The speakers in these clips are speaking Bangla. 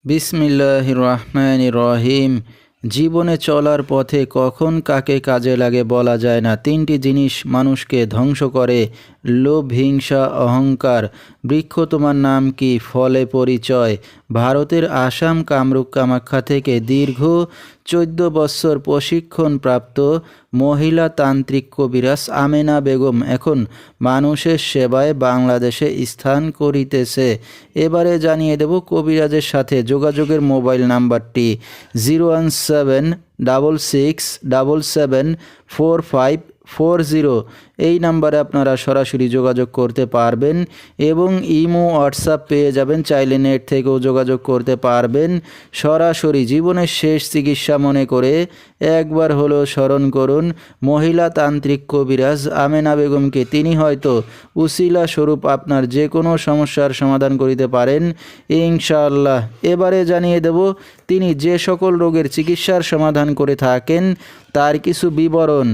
বিসমিল্লাহির রহমানির রহিম। জীবনে চলার পথে কখন কাকে কাজে লাগে বলা যায় না। তিনটি জিনিস মানুষকে ধ্বংস করে: লোভ, হিংসা, অহংকার। বৃক্ষ তোমার নাম কি, ফলে পরিচয়। ভারতের আসাম কামরূপ কামাখ্যা থেকে দীর্ঘ 14 বছর প্রশিক্ষণপ্রাপ্ত মহিলা তান্ত্রিক কবিরাজ আমেনা বেগম এখন মানুষের সেবায় বাংলাদেশে স্থান করিতেছে। এবারে জানিয়ে দেব কবিরাজের সাথে যোগাযোগের মোবাইল নাম্বারটি 01766774540। এই নাম্বারে আপনারা সরাসরি যোগাযোগ করতে পারবেন এবং ইমো হোয়াটসঅ্যাপ পেয়ে যাবেন, চাইলে নেট থেকেও যোগাযোগ করতে পারবেন। সরাসরি জীবনের শেষ চিকিৎসা মনে করে একবার হলো স্মরণ করুন মহিলা তান্ত্রিক কবিরাজ আমেনা বেগমকে। তিনি হয়তো উসিলা স্বরূপ আপনার যে কোনো সমস্যার সমাধান করিতে পারেন ইনশাআল্লাহ। এবারে জানিয়ে দেব তিনি যে সকল রোগের চিকিৎসার সমাধান করে থাকেন তার কিছু বিবরণ।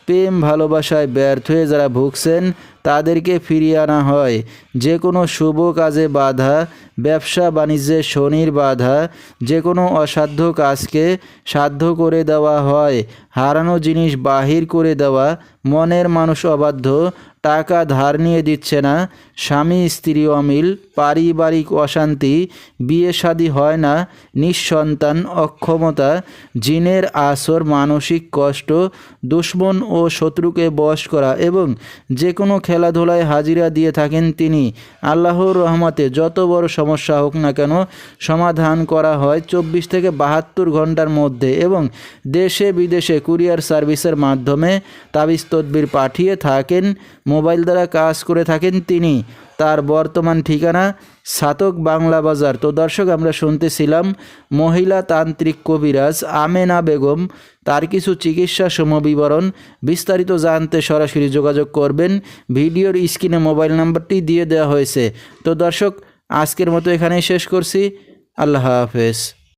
প্রেম ভালোবাসায় ব্যর্থ হয়ে যারা ভুগছেন তাদেরকে ফিরিয়ে আনা হয়। যে কোনো শুভ কাজে বাধা, ব্যবসা বাণিজ্যে শনির বাধা, যে কোনো অসাধ্য কাজকে সাধ্য করে দেওয়া হয়। হারানো জিনিস বাহির করে দেওয়া, মনের মানুষ অবাধ্য, টাকা ধার নিয়ে দিচ্ছে না, স্বামী স্ত্রী অমিল, পারিবারিক অশান্তি, বিয়ে শাদী হয় না, নিঃসন্তান, অক্ষমতা, জিনের আসর, মানসিক কষ্ট, দুশ্মন ও শত্রুকে বশ করা এবং যে কোনো খেলাধুলায় হাজিরা দিয়ে থাকেন তিনি। আল্লাহর রহমতে যত বড় সমস্যা হোক না কেন সমাধান করা হয় 24 থেকে 72 ঘন্টার মধ্যে এবং দেশে বিদেশে কুরিয়ার সার্ভিসের মাধ্যমে তাবিজ তদবির পাঠিয়ে থাকেন। মোবাইল দ্বারা কাজ করে থাকেন তিনি। তার বর্তমান ঠিকানা ছাতক বাংলা বাজার। তো দর্শক, আমরা শুনতেছিলাম মহিলা তান্ত্রিক কবিরাজ আমেনা বেগম, তার কিছু চিকিৎসা সমবিবরণ। বিস্তারিত জানতে সরাসরি যোগাযোগ করবেন। ভিডিওর স্ক্রিনে মোবাইল নাম্বারটি দিয়ে দেওয়া হয়েছে। তো দর্শক, আজকের মতো এখানেই শেষ করছি। আল্লাহ হাফেজ।